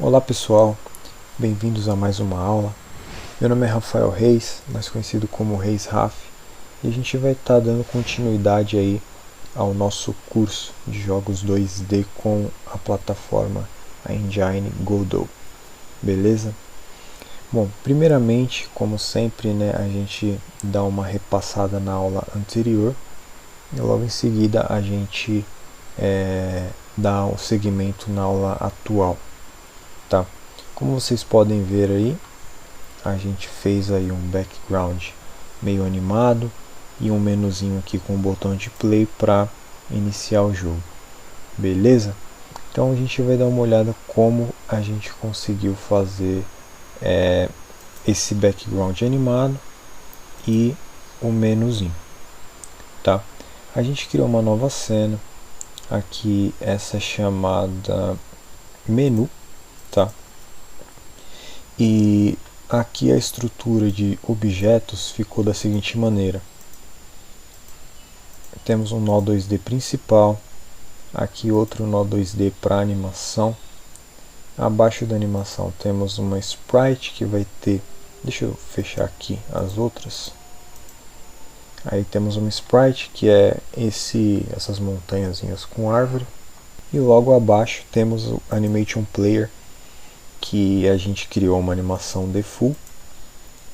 Olá pessoal, bem-vindos a mais uma aula. Meu nome é Rafael Reis, mais conhecido como Reis Raf, e a gente vai estar dando continuidade aí ao nosso curso de jogos 2D com a plataforma Engine Godot, beleza? Bom, primeiramente, como sempre, a gente dá uma repassada na aula anterior e logo em seguida a gente dá o segmento na aula atual. Tá. Como vocês podem ver aí, a gente fez aí um background meio animado e um menuzinho aqui com o botão de play para iniciar o jogo, beleza? Então a gente vai dar uma olhada como a gente conseguiu fazer esse background animado e o menuzinho, tá? A gente criou uma nova cena aqui, essa chamada menu, tá? E aqui a estrutura de objetos ficou da seguinte maneira: temos um nó 2D principal, aqui outro nó 2D para animação. Abaixo da animação temos uma sprite que vai ter, deixa eu fechar aqui as outras. Aí temos uma sprite que é essas montanhazinhas com árvore, e logo abaixo temos o animation player, que a gente criou uma animação default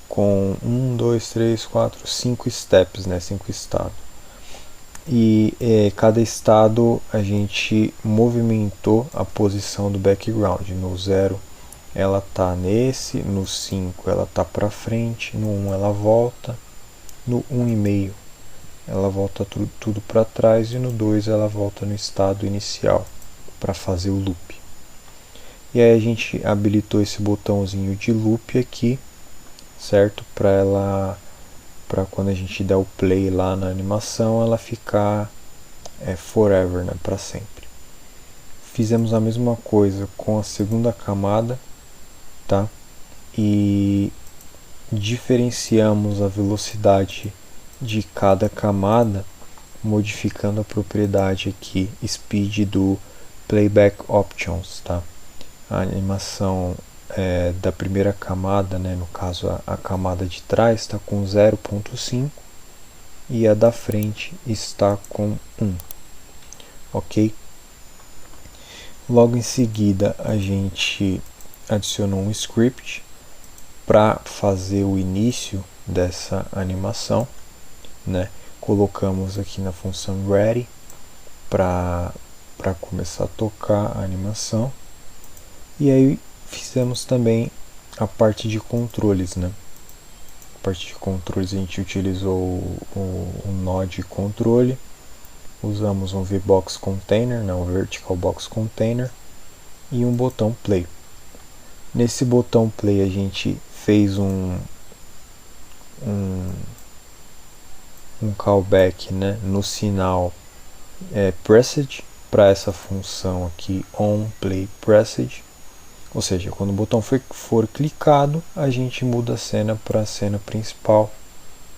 com 1, 2, 3, 4, 5 steps, 5 estados. E cada estado a gente movimentou a posição do background. No 0 ela está nesse, no 5 ela está para frente, no 1 ela volta, no 1,5 ela volta tudo para trás e no 2 ela volta no estado inicial para fazer o loop. E aí a gente habilitou esse botãozinho de loop aqui, certo? Para quando a gente der o play lá na animação, ela ficar forever, para sempre. Fizemos a mesma coisa com a segunda camada, tá? E diferenciamos a velocidade de cada camada, modificando a propriedade aqui, speed do playback options, tá? A animação da primeira camada, no caso a camada de trás, está com 0.5 e a da frente está com 1, ok? Logo em seguida a gente adicionou um script para fazer o início dessa animação, Colocamos aqui na função ready para começar a tocar a animação. E aí fizemos também a parte de controles, A parte de controles a gente utilizou o nó de controle, usamos um VBox Container, um Vertical Box Container, e um botão play. Nesse botão play a gente fez um callback, no sinal pressed para essa função aqui onPlayPressed. Ou seja, quando o botão for clicado, a gente muda a cena para a cena principal,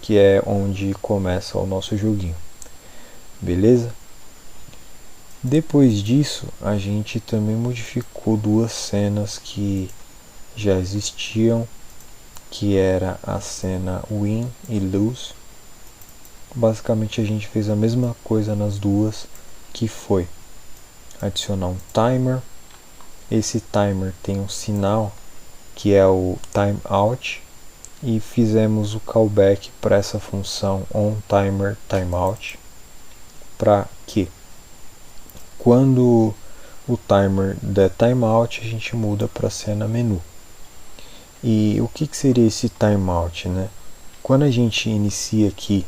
que é onde começa o nosso joguinho. Beleza? Depois disso, a gente também modificou duas cenas que já existiam, que era a cena Win e Lose. Basicamente a gente fez a mesma coisa nas duas, que foi adicionar um timer. Esse timer tem um sinal que é o timeout, e fizemos o callback para essa função onTimerTimeout, para que quando o timer der timeout a gente muda para a cena menu. E o que seria esse timeout, Quando a gente inicia aqui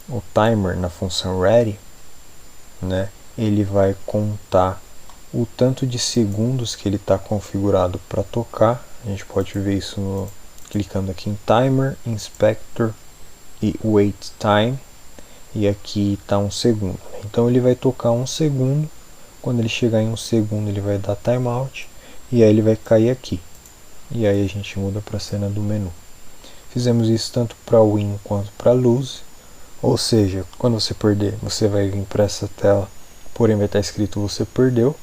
o timer na função ready, ele vai contar o tanto de segundos que ele está configurado para tocar. A gente pode ver isso clicando aqui em Timer, Inspector e Wait Time, e aqui está 1 segundo. Então ele vai tocar 1 segundo, quando ele chegar em 1 segundo ele vai dar timeout, e aí ele vai cair aqui, e aí a gente muda para a cena do menu. Fizemos isso tanto para Win quanto para Lose, ou seja, quando você perder, você vai vir para essa tela, porém vai estar escrito você perdeu.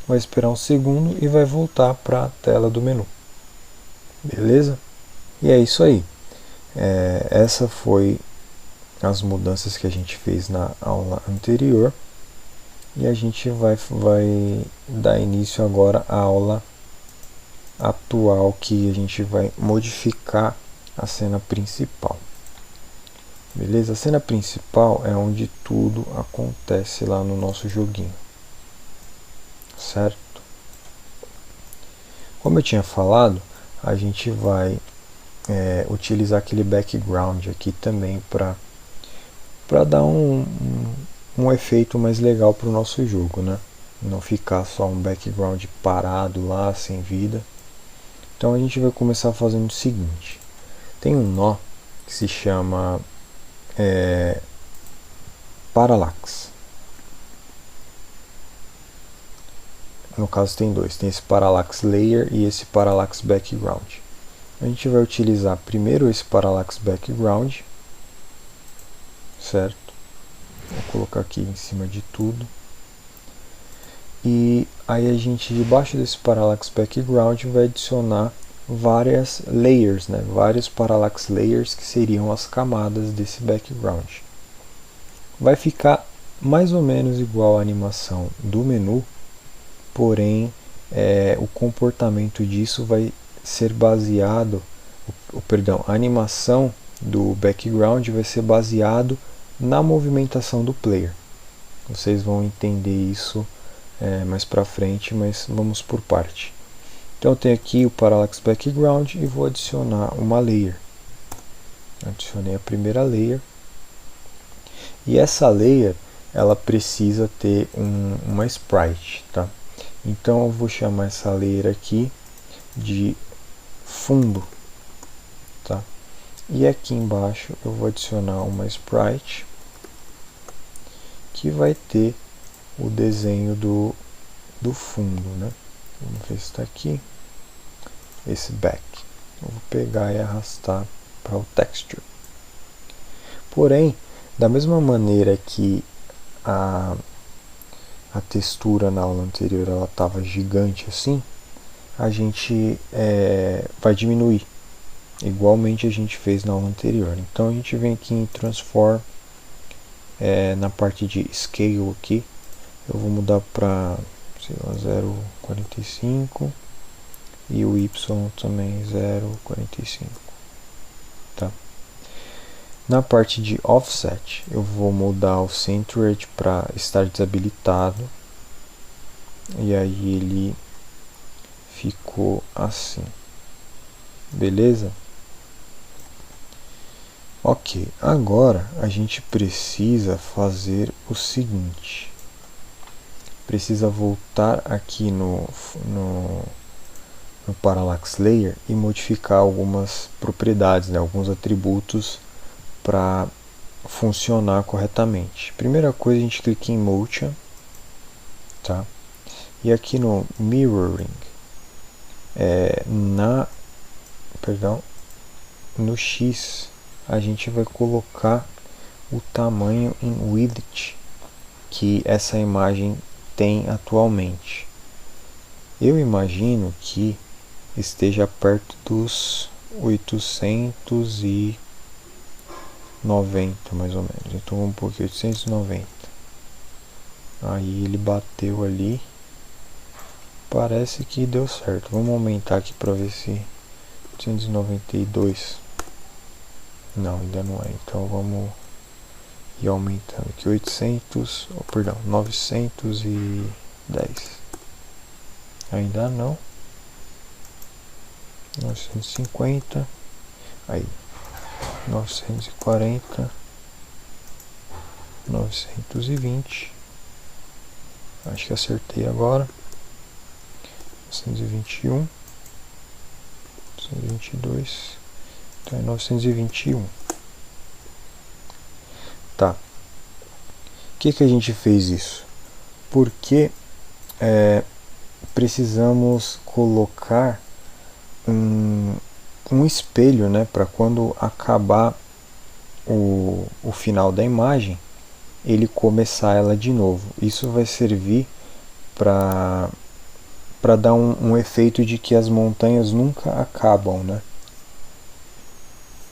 vai esperar um segundo e vai voltar para a tela do menu. Beleza? E é isso aí. Essa foi as mudanças que a gente fez na aula anterior. E a gente vai dar início agora à aula atual, que a gente vai modificar a cena principal. Beleza? A cena principal é onde tudo acontece lá no nosso joguinho. Certo? Como eu tinha falado, a gente vai utilizar aquele background aqui também para dar um efeito mais legal para o nosso jogo, né? Não ficar só um background parado lá, sem vida. Então a gente vai começar fazendo o seguinte. Tem um nó que se chama Parallax. No caso tem dois, tem esse Parallax Layer e esse Parallax Background. A gente vai utilizar primeiro esse Parallax Background, certo? Vou colocar aqui em cima de tudo. E aí a gente, debaixo desse Parallax Background, vai adicionar várias layers, né? Vários Parallax Layers, que seriam as camadas desse background. Vai ficar mais ou menos igual à animação do menu, porém o comportamento disso vai ser baseado, a animação do background vai ser baseado na movimentação do player. Vocês vão entender isso mais pra frente, mas vamos por parte. Então eu tenho aqui o Parallax Background e vou adicionar uma layer. Adicionei a primeira layer. E essa layer, ela precisa ter uma sprite, tá? Então eu vou chamar essa layer aqui de fundo, tá? E aqui embaixo eu vou adicionar uma sprite que vai ter o desenho do fundo, né? Vamos ver se está aqui. Esse back. Eu vou pegar e arrastar para o texture. Porém, da mesma maneira que a textura na aula anterior ela estava gigante assim, a gente vai diminuir. Igualmente a gente fez na aula anterior. Então a gente vem aqui em Transform, na parte de Scale aqui, eu vou mudar para 0,45 e o Y também 0,45, tá? Na parte de Offset eu vou mudar o Centered para estar desabilitado, e aí ele ficou assim, beleza? Ok, agora a gente precisa fazer o seguinte. Precisa voltar aqui no Parallax Layer e modificar algumas propriedades, né, alguns atributos para funcionar corretamente. Primeira coisa, a gente clica em Motion, tá? E aqui no Mirroring, no X, a gente vai colocar o tamanho em width que essa imagem tem atualmente. Eu imagino que esteja perto dos 890 mais ou menos. Então vamos por aqui, 890. Aí ele bateu ali. Parece que deu certo. Vamos aumentar aqui para ver se 892. Não, ainda não é. Então vamos ir aumentando aqui 910. Ainda não. 950. Aí. 940. 920. Acho que acertei agora. 921. 922. Então é 921. Tá. Por que a gente fez isso? Porque precisamos colocar um espelho, né, para quando acabar o final da imagem, ele começar ela de novo. Isso vai servir para para dar um efeito de que as montanhas nunca acabam, né?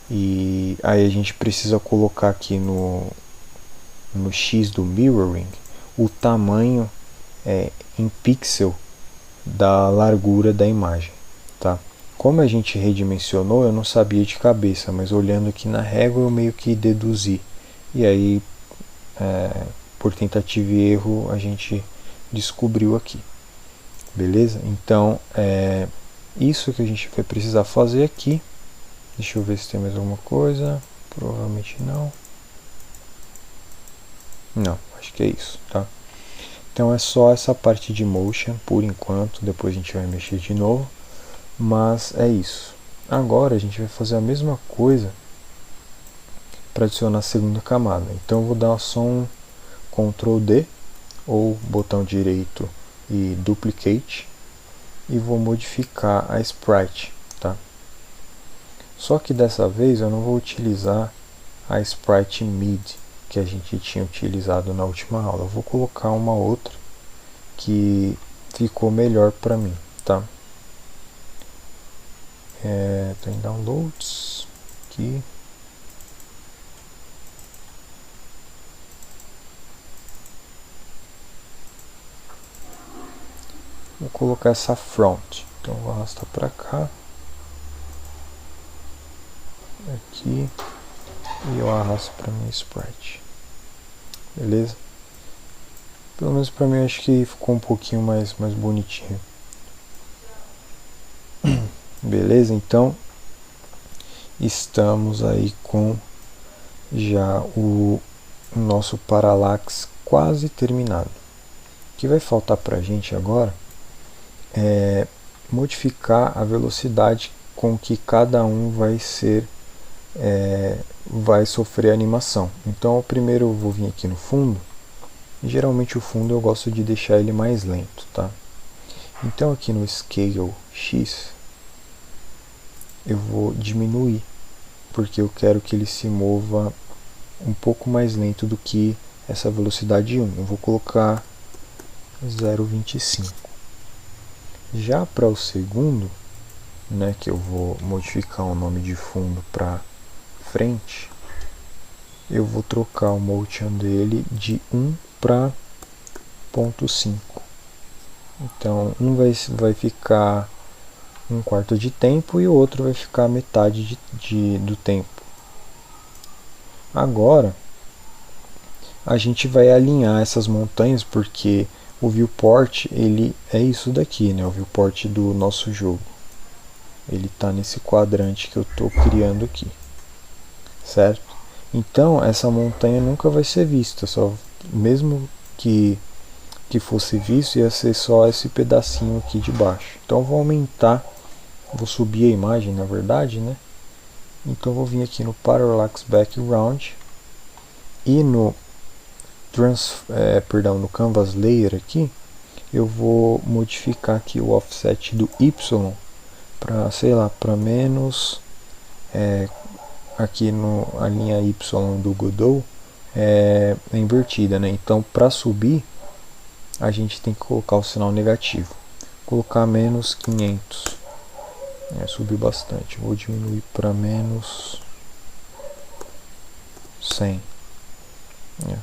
E aí a gente precisa colocar aqui no X do mirroring o tamanho em pixel da largura da imagem, tá? Como a gente redimensionou, eu não sabia de cabeça, mas olhando aqui na régua eu meio que deduzi. E aí, por tentativa e erro, a gente descobriu aqui. Beleza? Então, isso que a gente vai precisar fazer aqui. Deixa eu ver se tem mais alguma coisa. Provavelmente não. Não, acho que é isso, tá? Então é só essa parte de motion por enquanto, depois a gente vai mexer de novo, mas é isso. Agora a gente vai fazer a mesma coisa para adicionar a segunda camada. Então eu vou dar só um Ctrl D ou botão direito e Duplicate e vou modificar a sprite, tá? Só que dessa vez eu não vou utilizar a sprite mid que a gente tinha utilizado na última aula. Eu vou colocar uma outra que ficou melhor para mim, tá? Tô em downloads aqui. Vou colocar essa front. Então vou arrastar para cá. Aqui. E eu arrasto para minha sprite. Beleza? Pelo menos para mim acho que ficou um pouquinho mais bonitinho. Beleza? Então estamos aí com já o nosso parallax quase terminado. O que vai faltar para a gente agora é modificar a velocidade com que cada um vai sofrer a animação. Então primeiro eu vou vir aqui no fundo. Geralmente o fundo eu gosto de deixar ele mais lento, tá? Então aqui no Scale X eu vou diminuir, porque eu quero que ele se mova um pouco mais lento do que essa velocidade 1. Eu vou colocar 0,25. Já para o segundo, né, que eu vou modificar o nome de fundo para frente, eu vou trocar o motion dele de 1 para 0,5. Então um vai ficar 1/4 de tempo e o outro vai ficar metade do tempo. Agora a gente vai alinhar essas montanhas, porque o viewport ele é isso daqui, né? O viewport do nosso jogo. Ele está nesse quadrante que eu estou criando aqui, certo? Então essa montanha nunca vai ser vista, só mesmo que fosse visto, ia ser só esse pedacinho aqui de baixo. Então eu vou aumentar, vou subir a imagem na verdade, né? Então eu vou vir aqui no Parallax Background e no no Canvas Layer aqui, eu vou modificar aqui o offset do Y para, sei lá, para menos, aqui a linha Y do Godot é invertida, né? Então para subir a gente tem que colocar o sinal negativo, colocar menos 500, subiu bastante, vou diminuir para menos 100,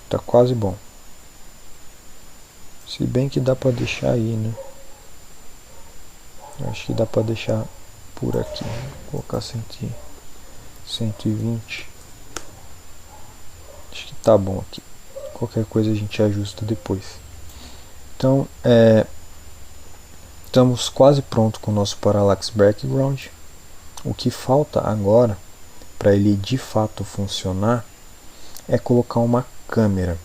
tá quase bom, se bem que dá para deixar aí, né? Eu acho que dá para deixar por aqui, vou colocar 120, acho que tá bom aqui, qualquer coisa a gente ajusta depois. Então estamos quase pronto com o nosso Parallax Background. O que falta agora para ele de fato funcionar é colocar uma câmera,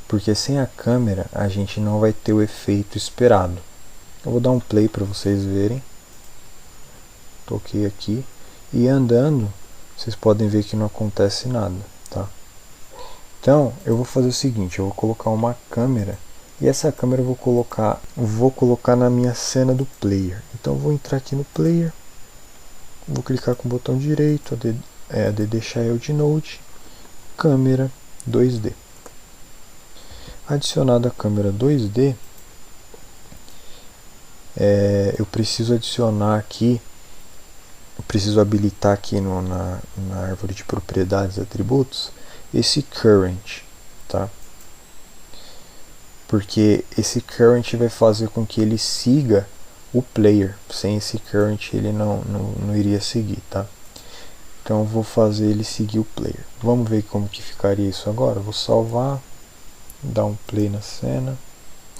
porque sem a câmera a gente não vai ter o efeito esperado. Eu vou dar um play para vocês verem. Toquei aqui e andando vocês podem ver que não acontece nada, tá? Então eu vou fazer o seguinte, eu vou colocar uma câmera e essa câmera eu vou colocar na minha cena do player. Então eu vou entrar aqui no player, vou clicar com o botão direito, ADD Child Node, câmera 2D. Adicionada a câmera 2D, eu preciso adicionar aqui, eu preciso habilitar aqui na árvore de propriedades e atributos esse current, tá? Porque esse current vai fazer com que ele siga o player. Sem esse current ele não iria seguir, tá? Então eu vou fazer ele seguir o player. Vamos ver como que ficaria isso agora. Eu vou salvar, dar um play na cena.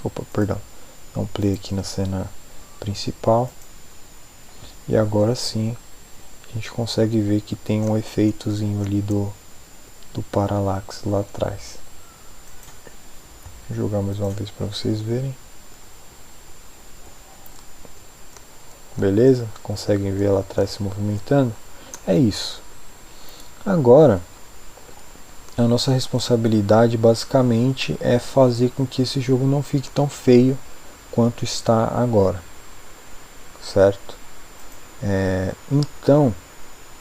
Opa, perdão. Dar um play aqui na cena principal. E agora sim a gente consegue ver que tem um efeitozinho ali do Parallax lá atrás. Vou jogar mais uma vez para vocês verem. Beleza? Conseguem ver lá atrás se movimentando? É isso. Agora, a nossa responsabilidade basicamente é fazer com que esse jogo não fique tão feio quanto está agora. Certo? Então,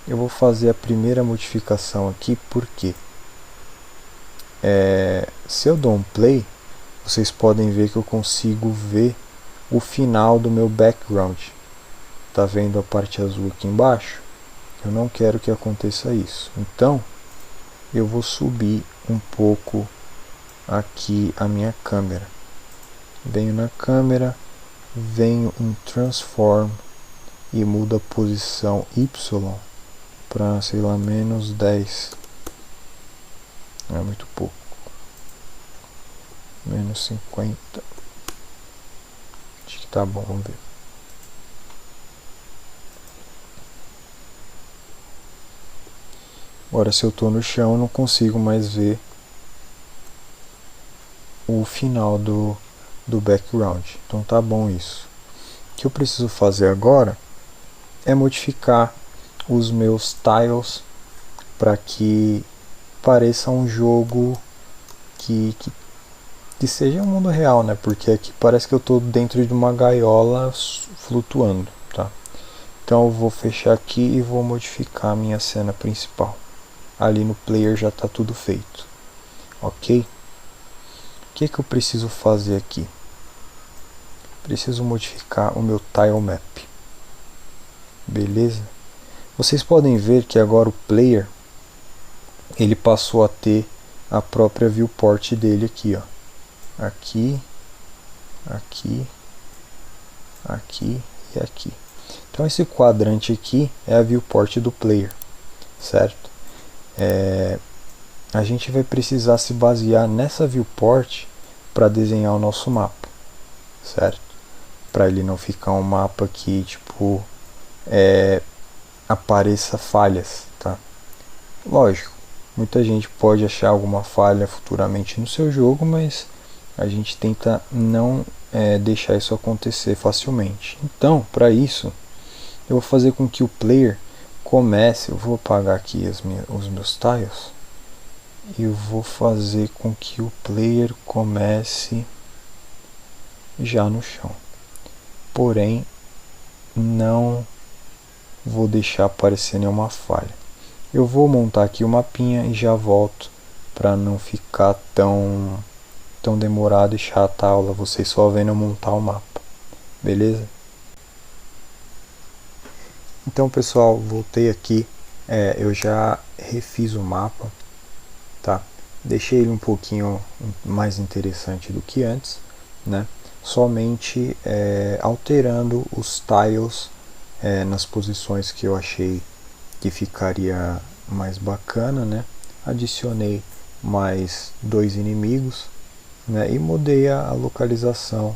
eu vou fazer a primeira modificação aqui, porque se eu dou um play, vocês podem ver que eu consigo ver o final do meu background. Tá vendo a parte azul aqui embaixo? Eu não quero que aconteça isso. Então, eu vou subir um pouco aqui a minha câmera. Venho na câmera, venho em Transform e mudo a posição Y para, sei lá, menos 10. Não é muito pouco. Menos 50. Acho que tá bom, vamos ver. Agora, se eu estou no chão, eu não consigo mais ver o final do background. Então tá bom isso. O que eu preciso fazer agora é modificar os meus tiles para que pareça um jogo que seja um mundo real, né? Porque aqui parece que eu estou dentro de uma gaiola flutuando, tá? Então eu vou fechar aqui e vou modificar a minha cena principal. Ali no player já está tudo feito, ok? O que eu preciso fazer aqui? Preciso modificar o meu tile map, beleza? Vocês podem ver que agora o player ele passou a ter a própria viewport dele aqui, ó. Aqui, aqui, aqui e aqui. Então esse quadrante aqui é a viewport do player, certo? A gente vai precisar se basear nessa viewport para desenhar o nosso mapa, certo? Para ele não ficar um mapa que tipo apareça falhas, tá? Lógico, muita gente pode achar alguma falha futuramente no seu jogo, mas a gente tenta não deixar isso acontecer facilmente. Então, para isso, eu vou fazer com que o player comece. Eu vou apagar aqui os meus tiles e eu vou fazer com que o player comece já no chão. Porém, não vou deixar aparecer nenhuma falha. Eu vou montar aqui o mapinha e já volto para não ficar tão demorado e chata a aula, vocês só vendo eu montar o mapa, beleza? Então pessoal, voltei aqui, eu já refiz o mapa, tá? Deixei ele um pouquinho mais interessante do que antes, né? Somente alterando os tiles nas posições que eu achei que ficaria mais bacana, né? Adicionei mais 2 inimigos, né? E mudei a localização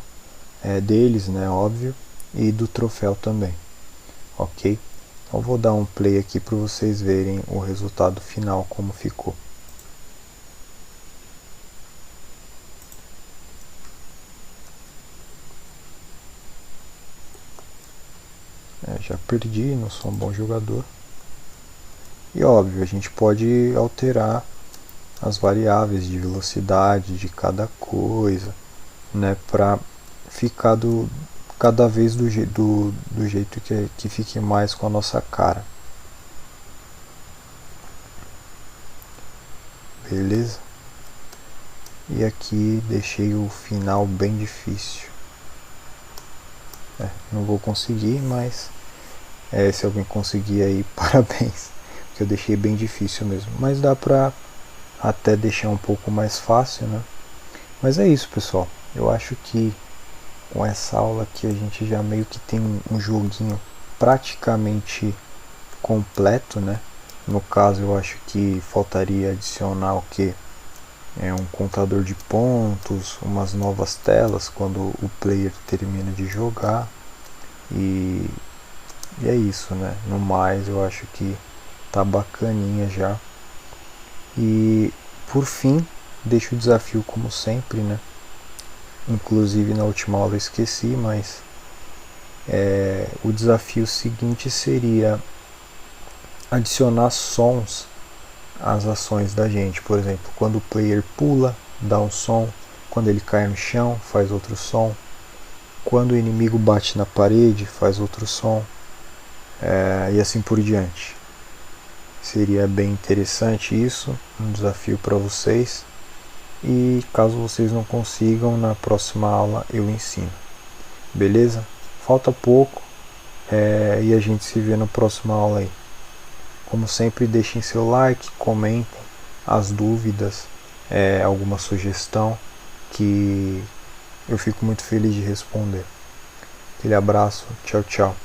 deles, né? Óbvio, e do troféu também, ok? Então vou dar um play aqui para vocês verem o resultado final como ficou. Já perdi, não sou um bom jogador. E óbvio, a gente pode alterar as variáveis de velocidade de cada coisa, né, para ficar cada vez do jeito que fique mais com a nossa cara. Beleza? E aqui deixei o final bem difícil. Não vou conseguir, mas se alguém conseguir aí, parabéns, porque eu deixei bem difícil mesmo, mas dá pra até deixar um pouco mais fácil, né? Mas é isso, pessoal, eu acho que com essa aula aqui a gente já meio que tem um joguinho praticamente completo, né? No caso eu acho que faltaria adicionar o que? Um contador de pontos, umas novas telas quando o player termina de jogar e é isso, né? No mais eu acho que tá bacaninha já. E por fim, deixo o desafio como sempre, né? Inclusive na última aula eu esqueci, mas o desafio seguinte seria adicionar sons às ações da gente. Por exemplo, quando o player pula, dá um som, quando ele cai no chão, faz outro som, quando o inimigo bate na parede, faz outro som, e assim por diante. Seria bem interessante isso, um desafio para vocês. E caso vocês não consigam, na próxima aula eu ensino. Beleza? Falta pouco e a gente se vê na próxima aula aí. Como sempre, deixem seu like, comentem as dúvidas, alguma sugestão que eu fico muito feliz de responder. Aquele abraço, tchau, tchau.